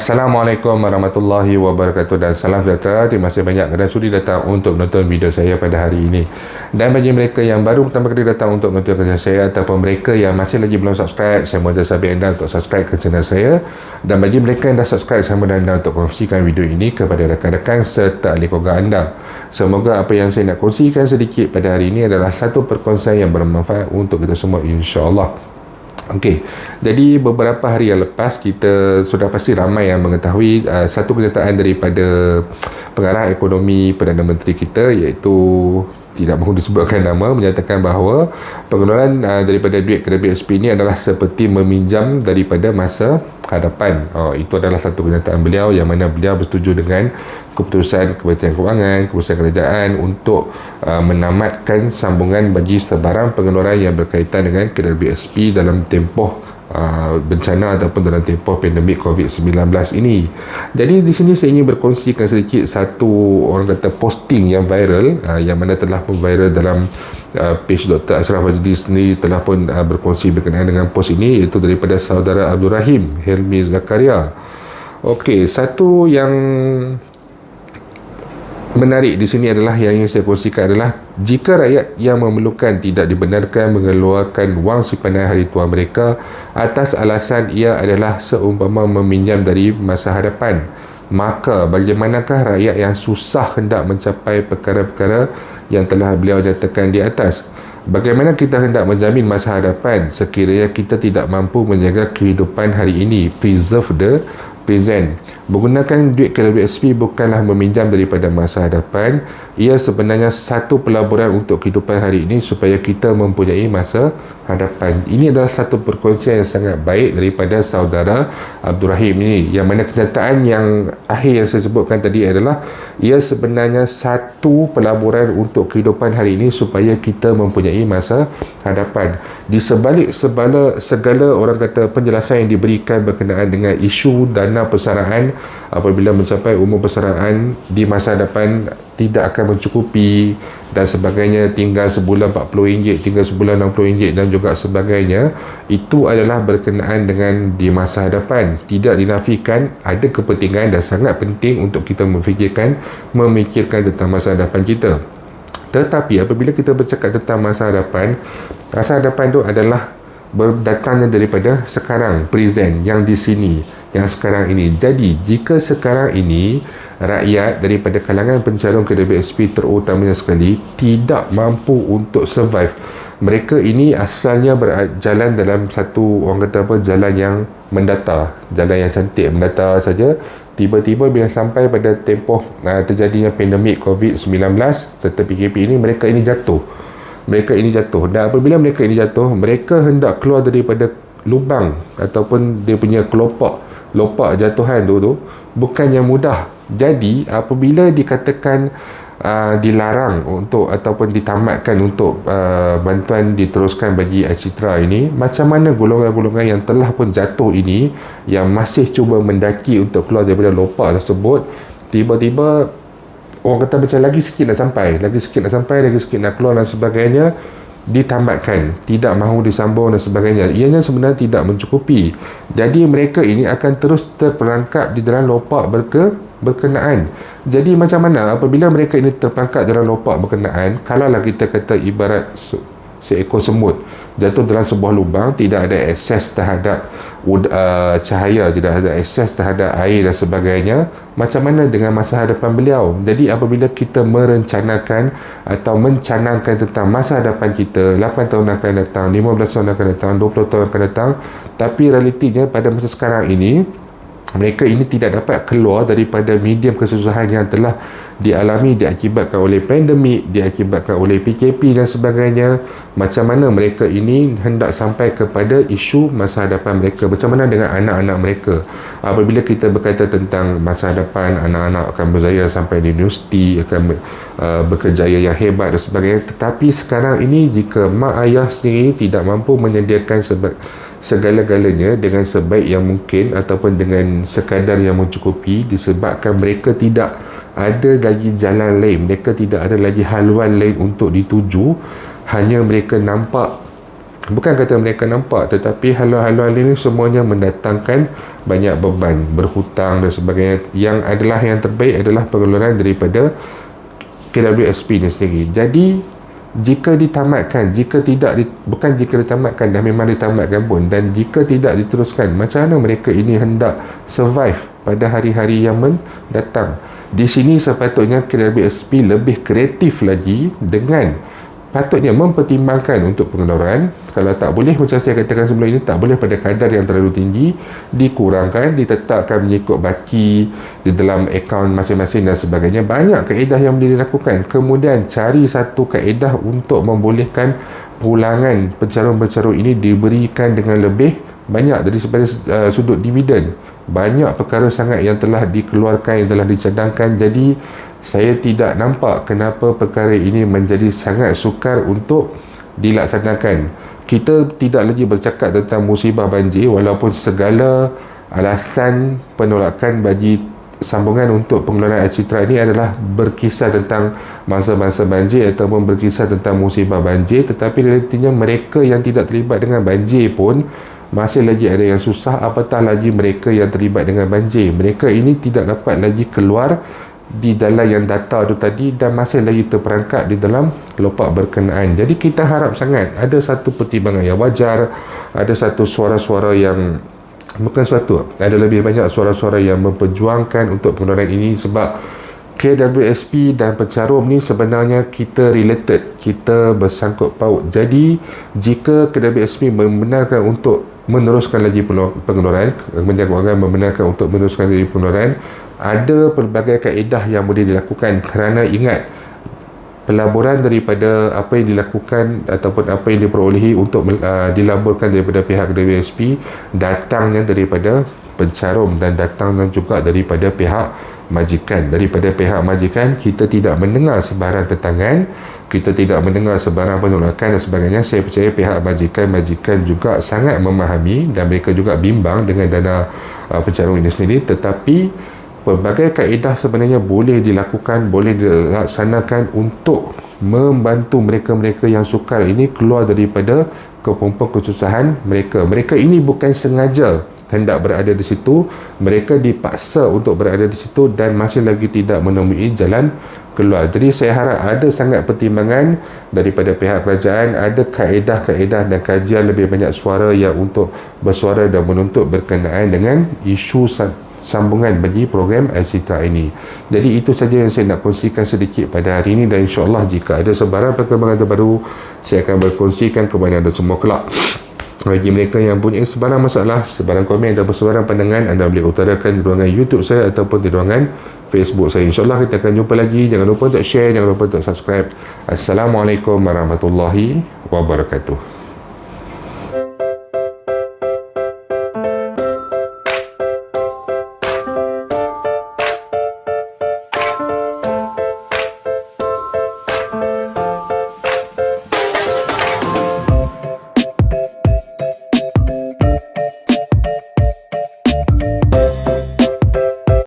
Assalamualaikum warahmatullahi wabarakatuh dan salam sejahtera. Terima kasih banyak kerana sudi datang untuk menonton video saya pada hari ini. Dan bagi mereka yang baru pertama kali datang untuk menonton channel saya ataupun mereka yang masih lagi belum subscribe, saya mohon sahabat anda untuk subscribe ke channel saya. Dan bagi mereka yang dah subscribe, saya mohon anda untuk kongsikan video ini kepada rakan-rakan serta ahli keluarga anda. Semoga apa yang saya nak kongsikan sedikit pada hari ini adalah satu perkongsian yang bermanfaat untuk kita semua, insya-Allah. Okey, jadi beberapa hari yang lepas kita sudah pasti ramai yang mengetahui satu kenyataan daripada pengarah ekonomi Perdana Menteri kita, iaitu tidak mahu disebutkan nama, menyatakan bahawa pengeluaran daripada duit kedai BSP ini adalah seperti meminjam daripada masa hadapan. Itu adalah satu kenyataan beliau yang mana beliau bersetuju dengan keputusan Kementerian Kewangan, keputusan kerajaan untuk menamatkan sambungan bagi sebarang pengeluaran yang berkaitan dengan kedai BSP dalam tempoh bencana ataupun dalam tempoh pandemik COVID-19 ini. Jadi di sini saya ingin berkongsikan sedikit satu orang kata posting yang viral, yang mana telah pun viral dalam page Dr. Ashraf Majdi sendiri telah pun berkongsi berkenaan dengan post ini, iaitu daripada saudara Abdul Rahim Helmi Zakaria. Okey, satu yang menarik di sini adalah yang ingin saya kongsikan adalah jika rakyat yang memerlukan tidak dibenarkan mengeluarkan wang simpanan hari tua mereka atas alasan ia adalah seumpama meminjam dari masa hadapan, maka bagaimanakah rakyat yang susah hendak mencapai perkara-perkara yang telah beliau nyatakan di atas? Bagaimana kita hendak menjamin masa hadapan sekiranya kita tidak mampu menjaga kehidupan hari ini, preserve the present? Menggunakan duit KWSP bukanlah meminjam daripada masa hadapan, ia sebenarnya satu pelaburan untuk kehidupan hari ini supaya kita mempunyai masa hadapan. Ini adalah satu perkongsian yang sangat baik daripada saudara Abdul Rahim ini, yang mana kenyataan yang akhir yang saya sebutkan tadi adalah ia sebenarnya satu pelaburan untuk kehidupan hari ini supaya kita mempunyai masa hadapan. Di sebalik segala orang kata penjelasan yang diberikan berkenaan dengan isu dana persaraan apabila mencapai umur persaraan di masa hadapan tidak akan mencukupi dan sebagainya, tinggal sebulan RM40, tinggal sebulan RM60 dan juga sebagainya, itu adalah berkenaan dengan di masa hadapan. Tidak dinafikan ada kepentingan dan sangat penting untuk kita memikirkan tentang masa hadapan kita. Tetapi apabila kita bercakap tentang masa hadapan itu adalah berdatangnya daripada sekarang, present, yang di sini, yang sekarang ini. Jadi jika sekarang ini rakyat daripada kalangan pencalon kedai BSP terutamanya sekali tidak mampu untuk survive, mereka ini asalnya berjalan dalam satu orang kata apa, jalan yang mendatar, jalan yang cantik mendatar saja. Tiba-tiba bila sampai pada tempoh terjadinya pandemik COVID-19 serta PKP ini, mereka ini jatuh. Dan apabila mereka ini jatuh, mereka hendak keluar daripada lubang ataupun dia punya lopak jatuhan tu bukan yang mudah. Jadi apabila dikatakan dilarang untuk ataupun ditamatkan untuk bantuan diteruskan bagi Citra ini, macam mana golongan-golongan yang telah pun jatuh ini, yang masih cuba mendaki untuk keluar daripada lopak tersebut, tiba-tiba orang kata macam lagi sikit nak sampai, lagi sikit nak keluar dan sebagainya, ditamatkan, tidak mahu disambung dan sebagainya. Ianya sebenarnya tidak mencukupi. Jadi mereka ini akan terus terperangkap di dalam lopak berkenaan. Jadi macam mana apabila mereka ini terperangkap dalam lopak berkenaan, kalaulah kita kata ibarat seekor semut jatuh dalam sebuah lubang, tidak ada akses terhadap cahaya, tidak ada akses terhadap air dan sebagainya, macam mana dengan masa hadapan beliau? Jadi apabila kita merencanakan atau mencanangkan tentang masa hadapan kita 8 tahun akan datang, 15 tahun akan datang, 20 tahun akan datang, tapi realitinya pada masa sekarang ini mereka ini tidak dapat keluar daripada medium kesusahan yang telah dialami diakibatkan oleh pandemik, diakibatkan oleh PKP dan sebagainya. Macam mana mereka ini hendak sampai kepada isu masa hadapan mereka? Macam mana dengan anak-anak mereka? Apabila kita berkaitan tentang masa hadapan, anak-anak akan berjaya sampai di universiti, akan berkejaya yang hebat dan sebagainya. Tetapi sekarang ini jika mak ayah sendiri tidak mampu menyediakan segala-galanya dengan sebaik yang mungkin ataupun dengan sekadar yang mencukupi, disebabkan mereka tidak ada lagi jalan lain, mereka tidak ada lagi haluan lain untuk dituju, hanya mereka nampak bukan kata mereka nampak, tetapi hal-hal ini semuanya mendatangkan banyak beban, berhutang dan sebagainya, yang terbaik adalah pengeluaran daripada KWSP ni sendiri. Jadi jika ditamatkan, bukan jika ditamatkan, dah memang ditamatkan pun, dan jika tidak diteruskan, macam mana mereka ini hendak survive pada hari-hari yang mendatang? Di sini sepatutnya KWSP lebih kreatif lagi dengan patutnya mempertimbangkan untuk pengeluaran. Kalau tak boleh, macam saya katakan sebelum ini, tak boleh pada kadar yang terlalu tinggi, dikurangkan, ditetapkan mengikut baki di dalam akaun masing-masing dan sebagainya. Banyak kaedah yang boleh dilakukan. Kemudian cari satu kaedah untuk membolehkan pulangan pencarum-pencarum ini diberikan dengan lebih banyak daripada sudut dividen. Banyak perkara sangat yang telah dikeluarkan, yang telah dicadangkan. Jadi saya tidak nampak kenapa perkara ini menjadi sangat sukar untuk dilaksanakan. Kita tidak lagi bercakap tentang musibah banjir, walaupun segala alasan penolakan bagi sambungan untuk pengeluaran air citra ini adalah berkisar tentang masa-masa banjir ataupun berkisar tentang musibah banjir, tetapi realitinya mereka yang tidak terlibat dengan banjir pun masih lagi ada yang susah, apatah lagi mereka yang terlibat dengan banjir. Mereka ini tidak dapat lagi keluar di dalam yang data itu tadi, dan masih lagi terperangkap di dalam lopak berkenaan. Jadi kita harap sangat ada satu pertimbangan yang wajar, ada satu suara-suara yang ada lebih banyak suara-suara yang memperjuangkan untuk pengeluaran ini, sebab KWSP dan pencarum ni sebenarnya kita related, kita bersangkut paut. Jadi jika KWSP membenarkan untuk meneruskan lagi pengeluaran, Kementerian Kewangan membenarkan untuk meneruskan lagi pengeluaran, ada pelbagai kaedah yang boleh dilakukan, kerana ingat, pelaburan daripada apa yang dilakukan ataupun apa yang diperolehi untuk dilaburkan daripada pihak WSP datangnya daripada pencarum dan datangnya juga daripada pihak majikan. Daripada pihak majikan kita tidak mendengar sebarang tentangan, kita tidak mendengar sebarang penolakan dan sebagainya. Saya percaya pihak majikan juga sangat memahami dan mereka juga bimbang dengan dana pencarum ini sendiri, tetapi pelbagai kaedah sebenarnya boleh dilakukan, boleh dilaksanakan untuk membantu mereka-mereka yang sukar ini keluar daripada kepompong kesusahan mereka. Mereka ini bukan sengaja hendak berada di situ, mereka dipaksa untuk berada di situ dan masih lagi tidak menemui jalan keluar. Jadi saya harap ada sangat pertimbangan daripada pihak kerajaan, ada kaedah-kaedah dan kajian lebih banyak suara yang untuk bersuara dan menuntut berkenaan dengan isu sambungan bagi program Air Citra ini. Jadi itu saja yang saya nak kongsikan sedikit pada hari ini, dan insyaAllah jika ada sebarang perkembangan terbaru saya akan berkongsikan kepada anda semua kelak. Bagi mereka yang punya sebarang masalah, sebarang komen ataupun sebarang pandangan, anda boleh utarakan di ruangan YouTube saya ataupun di ruangan Facebook saya. InsyaAllah kita akan jumpa lagi. Jangan lupa untuk share, jangan lupa untuk subscribe. Assalamualaikum warahmatullahi wabarakatuh.